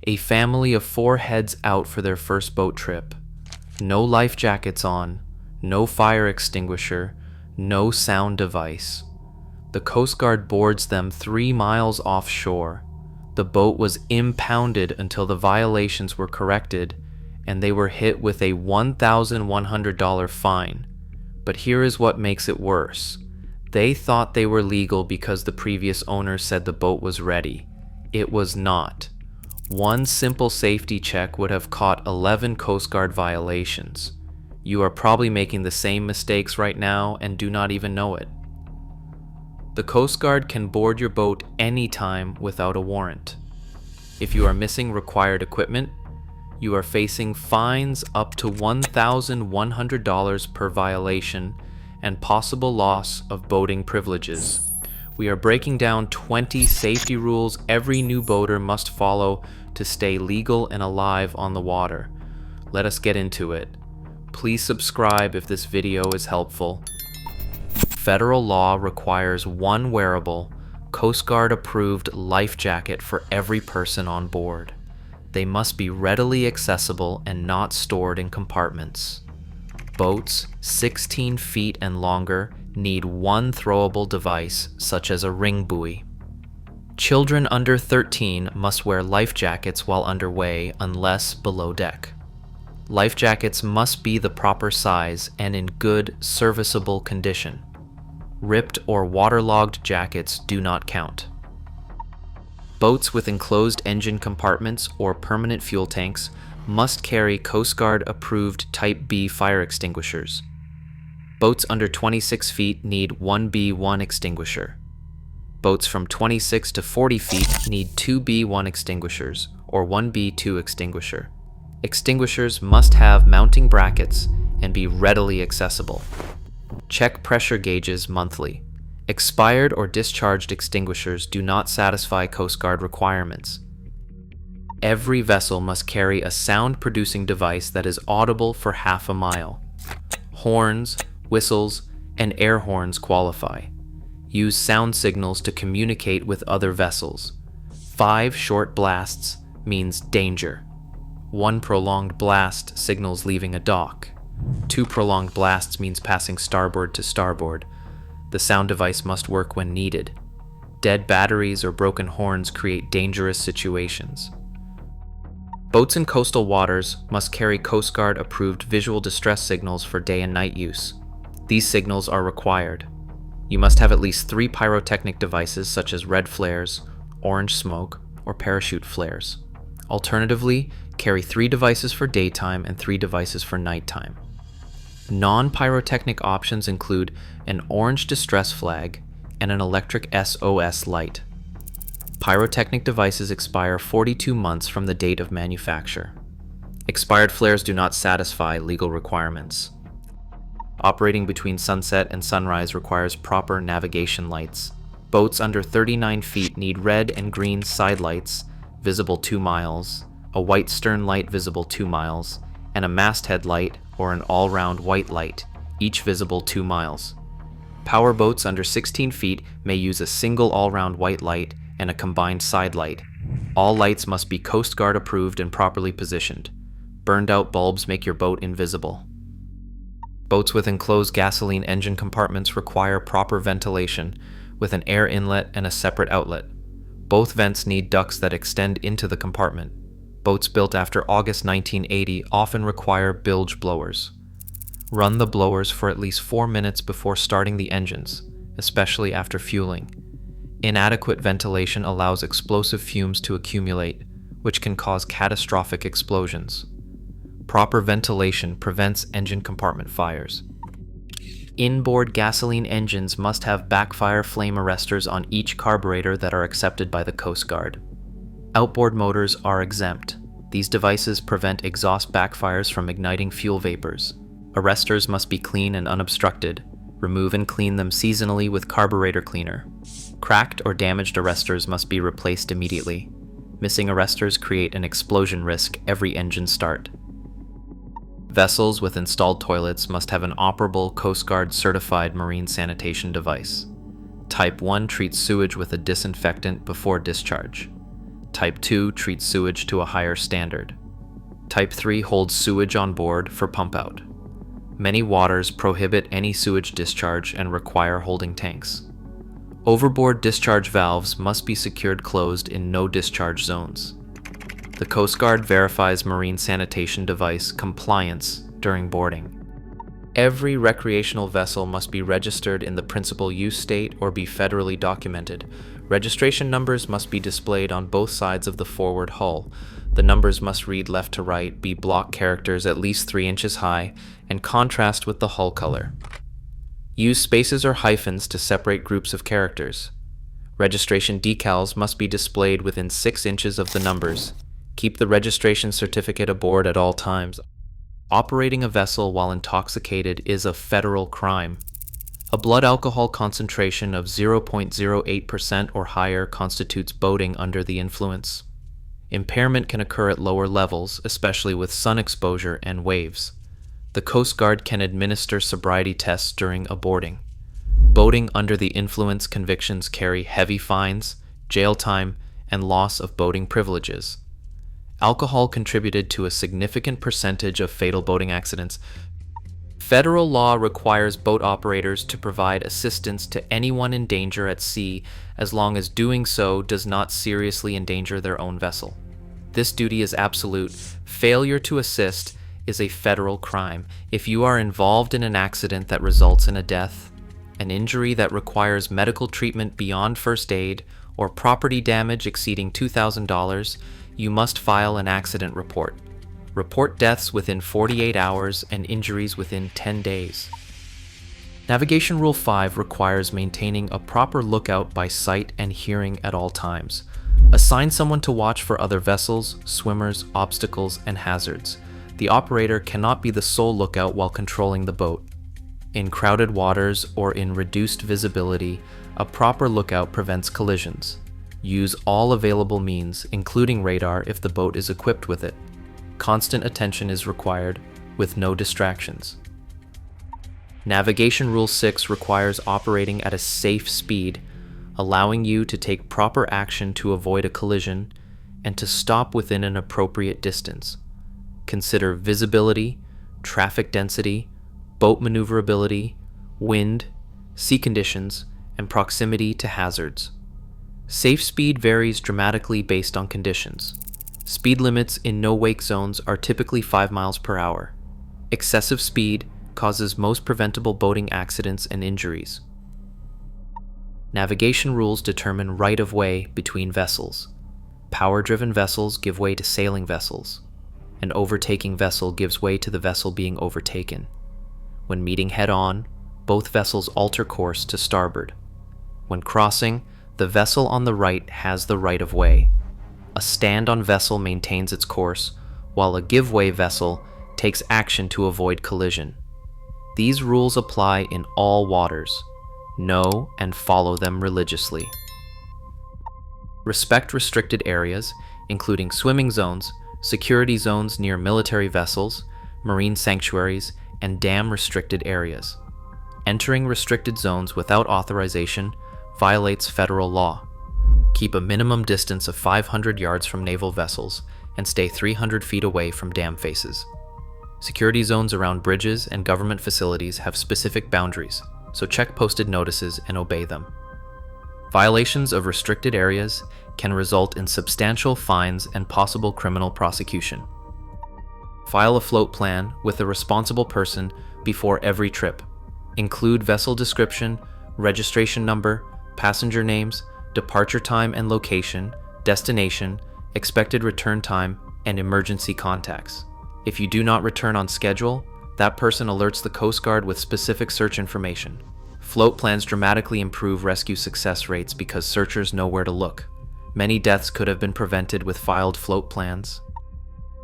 A family of 4 heads out for their first boat trip. No life jackets on, no fire extinguisher, no sound device. The Coast Guard boards them 3 miles offshore. The boat was impounded until the violations were corrected, and they were hit with a $1,100 fine. But here is what makes it worse. They thought they were legal because the previous owner said the boat was ready. It was not. One simple safety check would have caught 11 Coast Guard violations. You are probably making the same mistakes right now and do not even know it. The Coast Guard can board your boat anytime without a warrant. If you are missing required equipment, you are facing fines up to $1,100 per violation and possible loss of boating privileges. We are breaking down 20 safety rules every new boater must follow to stay legal and alive on the water. Let us get into it. Please subscribe if this video is helpful. Federal law requires one wearable, Coast Guard approved life jacket for every person on board. They must be readily accessible and not stored in compartments. Boats 16 feet and longer need one throwable device, such as a ring buoy. Children under 13 must wear life jackets while underway unless below deck. Life jackets must be the proper size and in good, serviceable condition. Ripped or waterlogged jackets do not count. Boats with enclosed engine compartments or permanent fuel tanks must carry Coast Guard approved Type B fire extinguishers. Boats under 26 feet need 1B1 extinguisher. Boats from 26 to 40 feet need 2B1 extinguishers or 1B2 extinguisher. Extinguishers must have mounting brackets and be readily accessible. Check pressure gauges monthly. Expired or discharged extinguishers do not satisfy Coast Guard requirements. Every vessel must carry a sound-producing device that is audible for half a mile. Horns, whistles, and air horns qualify. Use sound signals to communicate with other vessels. 5 short blasts means danger. 1 prolonged blast signals leaving a dock. 2 prolonged blasts means passing starboard to starboard. The sound device must work when needed. Dead batteries or broken horns create dangerous situations. Boats in coastal waters must carry Coast Guard approved visual distress signals for day and night use. These signals are required. You must have at least 3 pyrotechnic devices such as red flares, orange smoke, or parachute flares. Alternatively, carry 3 devices for daytime and 3 devices for nighttime. Non-pyrotechnic options include an orange distress flag and an electric SOS light. Pyrotechnic devices expire 42 months from the date of manufacture. Expired flares do not satisfy legal requirements. Operating between sunset and sunrise requires proper navigation lights. Boats under 39 feet need red and green side lights, visible 2 miles, a white stern light visible 2 miles, and a masthead light or an all-round white light, each visible 2 miles. Power boats under 16 feet may use a single all-round white light and a combined side light. All lights must be Coast Guard approved and properly positioned. Burned out bulbs make your boat invisible. Boats with enclosed gasoline engine compartments require proper ventilation with an air inlet and a separate outlet. Both vents need ducts that extend into the compartment. Boats built after August 1980 often require bilge blowers. Run the blowers for at least 4 minutes before starting the engines, especially after fueling. Inadequate ventilation allows explosive fumes to accumulate, which can cause catastrophic explosions. Proper ventilation prevents engine compartment fires. Inboard gasoline engines must have backfire flame arresters on each carburetor that are accepted by the Coast Guard. Outboard motors are exempt. These devices prevent exhaust backfires from igniting fuel vapors. Arresters must be clean and unobstructed. Remove and clean them seasonally with carburetor cleaner. Cracked or damaged arresters must be replaced immediately. Missing arresters create an explosion risk every engine start. Vessels with installed toilets must have an operable Coast Guard certified marine sanitation device. Type 1 treats sewage with a disinfectant before discharge. Type 2 treats sewage to a higher standard. Type 3 holds sewage on board for pump out. Many waters prohibit any sewage discharge and require holding tanks. Overboard discharge valves must be secured closed in no discharge zones. The Coast Guard verifies marine sanitation device compliance during boarding. Every recreational vessel must be registered in the principal use state or be federally documented. Registration numbers must be displayed on both sides of the forward hull. The numbers must read left to right, be block characters at least 3 inches high, and contrast with the hull color. Use spaces or hyphens to separate groups of characters. Registration decals must be displayed within 6 inches of the numbers. Keep the registration certificate aboard at all times. Operating a vessel while intoxicated is a federal crime. A blood alcohol concentration of 0.08% or higher constitutes boating under the influence. Impairment can occur at lower levels, especially with sun exposure and waves. The Coast Guard can administer sobriety tests during a boarding. Boating under the influence convictions carry heavy fines, jail time, and loss of boating privileges. Alcohol contributed to a significant percentage of fatal boating accidents. Federal law requires boat operators to provide assistance to anyone in danger at sea as long as doing so does not seriously endanger their own vessel. This duty is absolute. Failure to assist is a federal crime. If you are involved in an accident that results in a death, an injury that requires medical treatment beyond first aid, or property damage exceeding $2,000, you must file an accident report. Report deaths within 48 hours and injuries within 10 days. Navigation Rule 5 requires maintaining a proper lookout by sight and hearing at all times. Assign someone to watch for other vessels, swimmers, obstacles, and hazards. The operator cannot be the sole lookout while controlling the boat. In crowded waters or in reduced visibility, a proper lookout prevents collisions. Use all available means, including radar if the boat is equipped with it. Constant attention is required, with no distractions. Navigation Rule 6 requires operating at a safe speed, allowing you to take proper action to avoid a collision and to stop within an appropriate distance. Consider visibility, traffic density, boat maneuverability, wind, sea conditions, and proximity to hazards. Safe speed varies dramatically based on conditions. Speed limits in no-wake zones are typically 5 miles per hour. Excessive speed causes most preventable boating accidents and injuries. Navigation rules determine right-of-way between vessels. Power-driven vessels give way to sailing vessels. An overtaking vessel gives way to the vessel being overtaken. When meeting head-on, both vessels alter course to starboard. When crossing, the vessel on the right has the right-of-way. A stand-on vessel maintains its course, while a give-way vessel takes action to avoid collision. These rules apply in all waters. Know and follow them religiously. Respect restricted areas, including swimming zones, security zones near military vessels, marine sanctuaries, and dam-restricted areas. Entering restricted zones without authorization violates federal law. Keep a minimum distance of 500 yards from naval vessels and stay 300 feet away from dam faces. Security zones around bridges and government facilities have specific boundaries, so check posted notices and obey them. Violations of restricted areas can result in substantial fines and possible criminal prosecution. File a float plan with a responsible person before every trip. Include vessel description, registration number, passenger names, departure time and location, destination, expected return time, and emergency contacts. If you do not return on schedule, that person alerts the Coast Guard with specific search information. Float plans dramatically improve rescue success rates because searchers know where to look. Many deaths could have been prevented with filed float plans.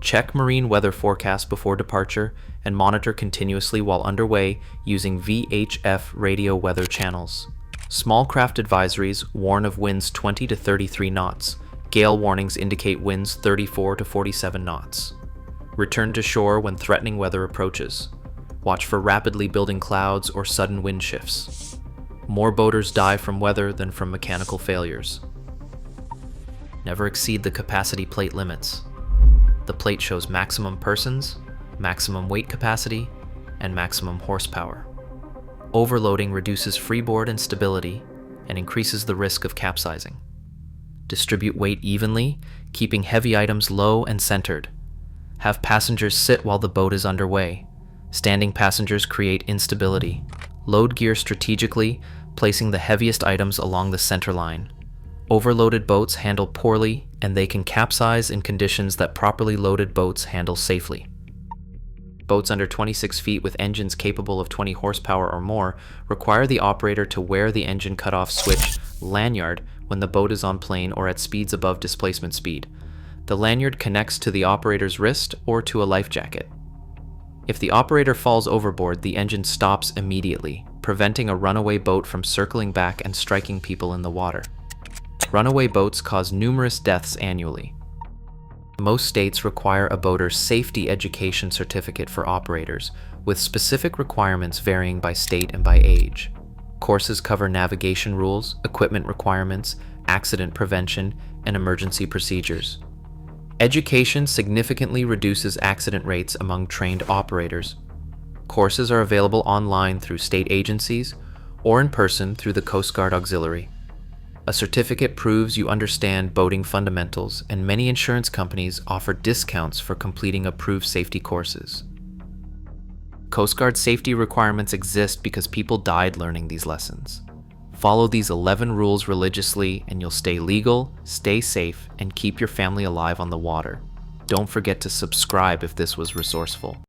Check marine weather forecasts before departure and monitor continuously while underway using VHF radio weather channels. Small craft advisories warn of winds 20 to 33 knots. Gale warnings indicate winds 34 to 47 knots. Return to shore when threatening weather approaches. Watch for rapidly building clouds or sudden wind shifts. More boaters die from weather than from mechanical failures. Never exceed the capacity plate limits. The plate shows maximum persons, maximum weight capacity, and maximum horsepower. Overloading reduces freeboard and stability and increases the risk of capsizing. Distribute weight evenly, keeping heavy items low and centered. Have passengers sit while the boat is underway. Standing passengers create instability. Load gear strategically, placing the heaviest items along the center line. Overloaded boats handle poorly, and they can capsize in conditions that properly loaded boats handle safely. Boats under 26 feet with engines capable of 20 horsepower or more require the operator to wear the engine cutoff switch lanyard when the boat is on plane or at speeds above displacement speed. The lanyard connects to the operator's wrist or to a life jacket. If the operator falls overboard, the engine stops immediately, preventing a runaway boat from circling back and striking people in the water. Runaway boats cause numerous deaths annually. Most states require a boater's safety education certificate for operators, with specific requirements varying by state and by age. Courses cover navigation rules, equipment requirements, accident prevention, and emergency procedures. Education significantly reduces accident rates among trained operators. Courses are available online through state agencies or in person through the Coast Guard Auxiliary. A certificate proves you understand boating fundamentals, and many insurance companies offer discounts for completing approved safety courses. Coast Guard safety requirements exist because people died learning these lessons. Follow these 11 rules religiously and you'll stay legal, stay safe, and keep your family alive on the water. Don't forget to subscribe if this was resourceful.